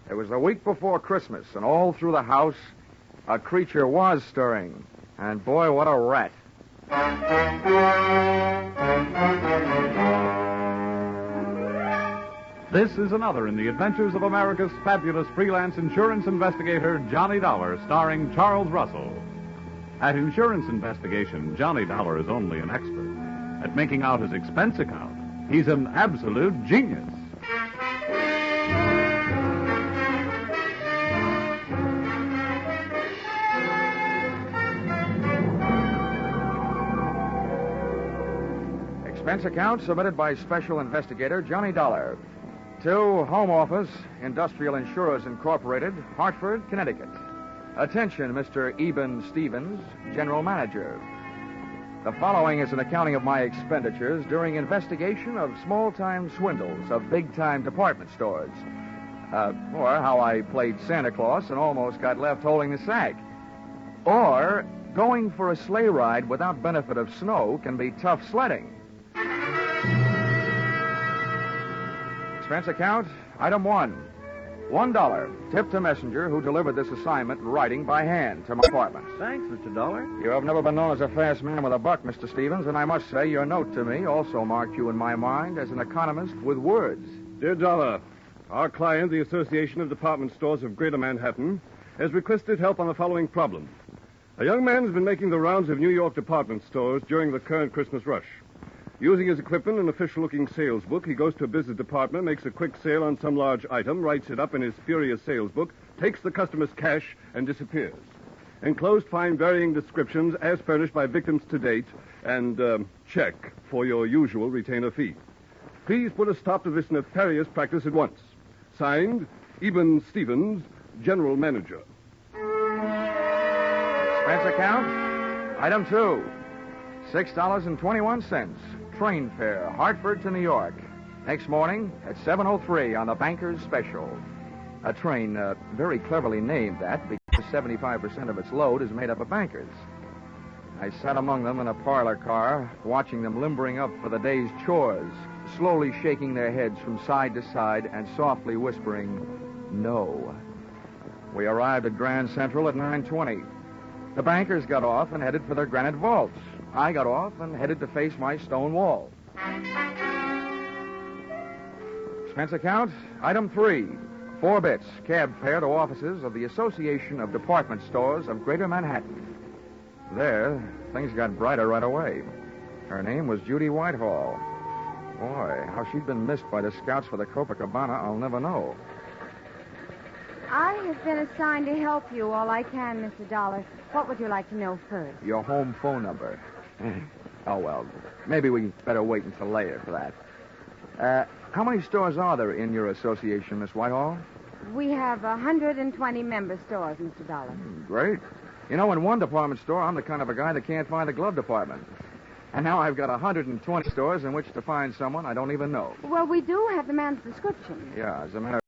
It was the week before Christmas, and all through the house, a creature was stirring. And boy, what a rat. This is another in the adventures of America's fabulous freelance insurance investigator, Johnny Dollar, starring Charles Russell. At Insurance Investigation, Johnny Dollar is only an expert. At making out his expense account, he's an absolute genius. Expense account submitted by Special Investigator Johnny Dollar to Home Office, Industrial Insurers Incorporated, Hartford, Connecticut. Attention, Mr. Eben Stevens, General Manager. The following is an accounting of my expenditures during investigation of small-time swindles of big-time department stores. Or how I played Santa Claus and almost got left holding the sack. Or going for a sleigh ride without benefit of snow can be tough sledding. Expense account, item 1. $1. Tip to messenger who delivered this assignment writing by hand to my apartment. Thanks, Mr. Dollar. You have never been known as a fast man with a buck, Mr. Stevens, and I must say your note to me also marked you in my mind as an economist with words. Dear Dollar, our client, the Association of Department Stores of Greater Manhattan, has requested help on the following problem. A young man has been making the rounds of New York department stores during the current Christmas rush. Using his equipment and official-looking sales book, he goes to a business department, makes a quick sale on some large item, writes it up in his furious sales book, takes the customer's cash, and disappears. Enclosed find varying descriptions as furnished by victims to date, and check for your usual retainer fee. Please put a stop to this nefarious practice at once. Signed, Eben Stevens, General Manager. Expense account, item 2. $6.21. Train fare, Hartford to New York. Next morning at 7:03 on the Banker's Special. A train very cleverly named that because 75% of its load is made up of bankers. I sat among them in a parlor car, watching them limbering up for the day's chores, slowly shaking their heads from side to side and softly whispering, "No." We arrived at Grand Central at 9:20. The bankers got off and headed for their granite vaults. I got off and headed to face my stone wall. Expense account, item 3. 4 bits, cab fare to offices of the Association of Department Stores of Greater Manhattan. There, things got brighter right away. Her name was Judy Whitehall. Boy, how she'd been missed by the scouts for the Copacabana, I'll never know. I have been assigned to help you all I can, Mr. Dollar. What would you like to know first? Your home phone number. Oh, well, maybe we better wait until later for that. How many stores are there in your association, Miss Whitehall? We have 120 member stores, Mr. Dollar. Great. You know, in one department store, I'm the kind of a guy that can't find the glove department. And now I've got 120 stores in which to find someone I don't even know. Well, we do have the man's description. Yeah, as a matter